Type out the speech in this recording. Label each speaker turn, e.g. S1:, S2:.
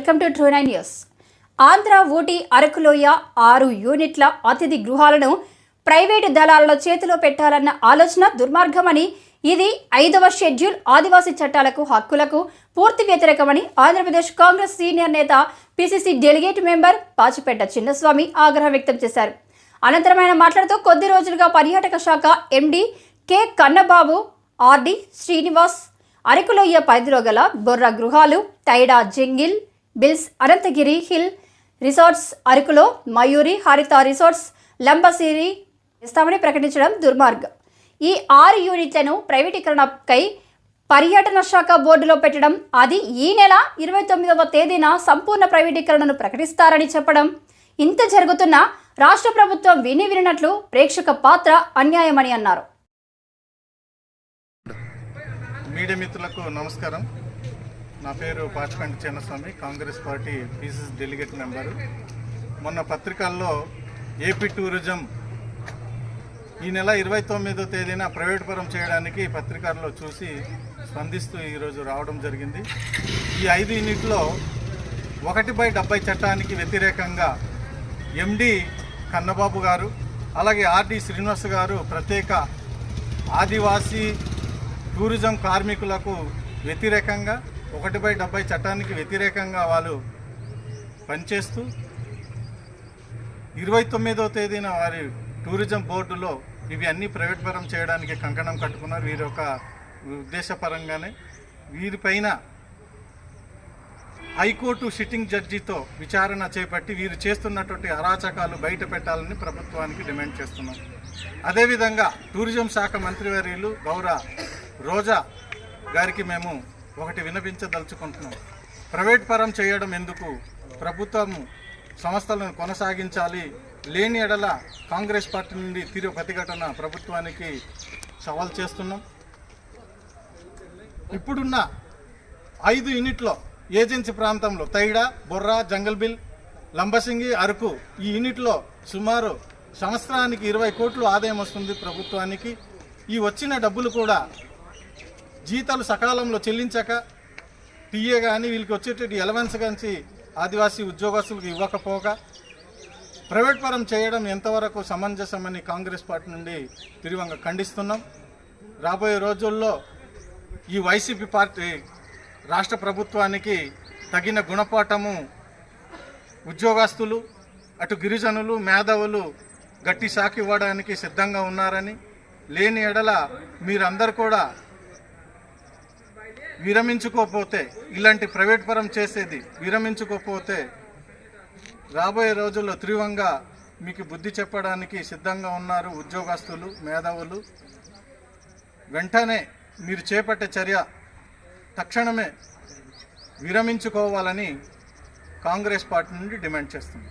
S1: Welcome to true 9 news. Andhra Ooty Arakuloya 6 యూనిట్ల అతిథి గృహాలను ప్రైవేటు దళాల చేతిలో పెట్టాలన్న ఆలోచన దుర్మార్గమని, ఇది 5వ షెడ్యూల్ ఆదివాసీ చట్టాలకు హక్కులకు పూర్తి వ్యతిరేకమని ఆంధ్రప్రదేశ్ కాంగ్రెస్ సీనియర్ నేత పిసిసి డెలిగేట్ మెంబర్ పాచిపెట్ట చిన్నస్వామి ఆగ్రహం వ్యక్తం చేశారు. అనంతరం ఆయన మాట్లాడుతూ కొద్ది రోజులుగా పర్యాటక శాఖ MD K Kannababu, RD Srinivas Arakuloya పరిధిలో గల బొర్రా గృహాలు, Tyda jungle bells, Ananthagiri hill resorts, అరకులో మయూరి హరిత రిసార్ట్స్, లంబసిరి ఇస్తామని ప్రకటించడం దుర్మార్గం. ఈ 6 యూనిట్లను ప్రైవేటీకరణపై పర్యాటన శాఖ బోర్డులో పెట్టడం, అది ఈ నెల 29వ తేదీన సంపూర్ణ ప్రైవేటీకరణను ప్రకటిస్తారని చెప్పడం, ఇంత జరుగుతున్న రాష్ట్ర ప్రభుత్వం వినినట్లు ప్రేక్షక పాత్ర అన్యాయమని అన్నారు.
S2: మీడియా మిత్రులకు నమస్కారం. నా పేరు Pachipetta Chinnaswamy, Congress party PCC delegate member. మొన్న పత్రికల్లో ఏపీ టూరిజం ఈ నెల 29వ తేదీన ప్రైవేట్ పరం చేయడానికి పత్రికల్లో చూసి స్పందిస్తూ ఈరోజు రావడం జరిగింది. ఈ 5 యూనిట్లో 1/70 చట్టానికి వ్యతిరేకంగా ఎండి కన్నబాబు గారు, అలాగే ఆర్డి శ్రీనివాస్ గారు ప్రత్యేక ఆదివాసీ టూరిజం కార్మికులకు వ్యతిరేకంగా 1/70 చట్టానికి వ్యతిరేకంగా వాళ్ళు పనిచేస్తూ 29వ తేదీన వారి టూరిజం బోర్డులో ఇవి అన్నీ ప్రైవేట్ పరం చేయడానికి కంకణం కట్టుకున్నారు. వీరి యొక్క ఉద్దేశపరంగానే వీరిపైన హైకోర్టు సిట్టింగ్ జడ్జితో విచారణ చేపట్టి వీరు చేస్తున్నటువంటి అరాచకాలు బయట పెట్టాలని ప్రభుత్వానికి డిమాండ్ చేస్తున్నాం. అదేవిధంగా టూరిజం శాఖ మంత్రివర్యులు గౌరవ రోజా గారికి మేము ఒకటి విన్నపించదలుచుకుంటున్నాం. ప్రైవేట్ పరం చేయడం ఎందుకు? ప్రభుత్వం సంస్థలను కొనసాగించాలి. లేని ఎడల కాంగ్రెస్ పార్టీ నుండి తీవ్ర ప్రతిఘటన ప్రభుత్వానికి సవాల్ చేస్తున్నాం. ఇప్పుడున్న 5 యూనిట్లో ఏజెన్సీ ప్రాంతంలో తైడా, బొర్రా, జంగల్ బిల్, లంబసింగి, అరకు ఈ యూనిట్లో సుమారు సంవత్సరానికి 20 కోట్లు ఆదాయం వస్తుంది ప్రభుత్వానికి. ఈ వచ్చిన డబ్బులు కూడా జీతాలు సకాలంలో చెల్లించక, టీఏ కానీ వీళ్ళకి వచ్చేటట్టు ఎలవెన్స్ కానీ ఆదివాసీ ఉద్యోగస్తులకు ఇవ్వకపోగా ప్రైవేట్ పరం చేయడం ఎంతవరకు సమంజసమని కాంగ్రెస్ పార్టీ నుండి తీవ్రంగా ఖండిస్తున్నాం. రాబోయే రోజుల్లో ఈ వైసీపీ పార్టీ రాష్ట్ర ప్రభుత్వానికి తగిన గుణపాఠము ఉద్యోగస్తులు, అటు గిరిజనులు, మేధావులు గట్టి సాకి ఇవ్వడానికి సిద్ధంగా ఉన్నారని, లేని ఎడల మీరందరూ కూడా విరమించుకోకపోతే, ఇలాంటి ప్రైవేట్ పరం చేసేది విరమించుకోకపోతే రాబోయే రోజుల్లో తీవ్రంగా మీకు బుద్ధి చెప్పడానికి సిద్ధంగా ఉన్నారు ఉద్యోగస్తులు, మేధావులు. వెంటనే మీరు చేపట్టే చర్య తక్షణమే విరమించుకోవాలని కాంగ్రెస్ పార్టీ నుండి డిమాండ్ చేస్తుంది.